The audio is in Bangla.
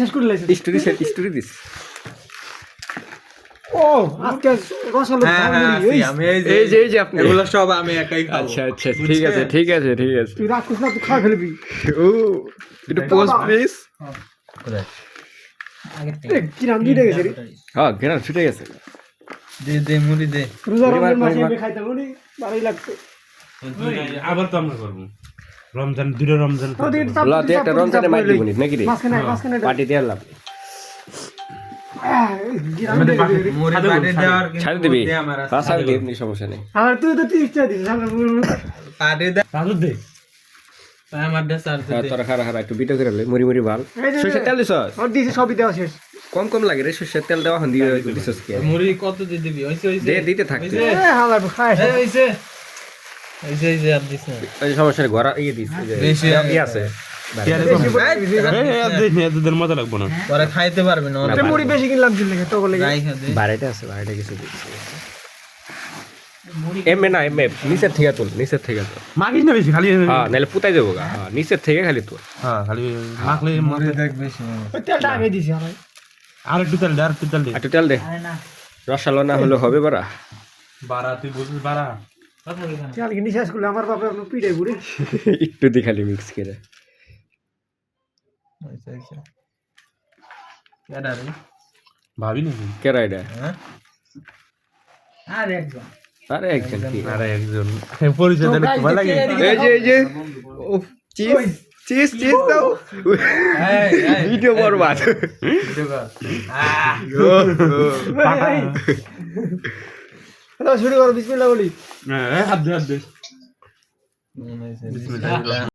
শেষ করে লাইছে স্টোরি দিস ও আজকে রসালো এই যে আপনি এগুলো সব আমি একাই খাবো। আচ্ছা ঠিক আছে তুই রাগ করিস না তুই খাওয়া ফেলবি ও একটু পোস্ট প্লিজ কিরাম দিয়ে গেছে রে হ্যাঁ ঘেরা ছুটে গেছে দে মুড়ি দে। রোজা রমজান মাসে আমি খাইতাম উনি ভালোই লাগতো আবার তো আমরা করবো রমজান দুটো রমজান লাতে একটা রমজানে মাইর দিব নাকি রে মাঝখানে পার্টি দিয়ে লাভ মুড়ি বাড়ি দেওয়ার ছাড় দিবি ছাড় দিবি এমনি সমস্যা নেই আমার তুই তো 30 টাকা দিছিস আমরা পাড়ি দে রাজু দে আমার দে স্যার দে। তোরা খারা একটু বিটো করে লে মুড়ি ভাল সরষের তেল দিছস আর দিছি সবই দেওয়া শেষ কম লাগে রে সরষের তেল দেওয়া হন দিয়ে দিছস কি মুড়ি কত দিয়ে দিবি? হইছে দে দিতে থাকতে হালার খায় হইছে হইছে আর দিছ না। এই সমস্যা নেই ঘরা দিস বেশি কি আছে এদের মজা লাগবো না পরে খাইতে পারবে না। এটা মুড়ি বেশি কিনলাম দিল লাগে তো বলে রাই খা দে। বাড়িটা আছে বাড়িটা কিছু দিচ্ছি এমএ না এমএ নিচের থেকে তুল মাখিস না বেশি খালি হ্যাঁ নাহলে পুতাই দেবো গা হ্যাঁ নিচের থেকে খালি তুল হ্যাঁ খালি মাখলে মুড়ি দেখ বেশি তেলটা আগে দিছি আমি আর একটু তেল দে একটু তেল দে রসালো না হলে হবে বারা বাড়া তুই বুঝিস বাড়া তেল কিনে শেষ করলে আমার বাবা আপনি পিড়ে ঘুরে একটু দি খালি মিক্স করে হইছে হইছে কেডা রে? ভাবি না কেরা এটা হ্যাঁ আর একজন আরে একজন কি আরে একজন পরিচয় দিলে খুব ভালো লাগে এই যে চিজ দাও ভিডিও বরবাদ শুরু করো বিসমিল্লাহ বলি হাত দে বিসমিল্লাহ।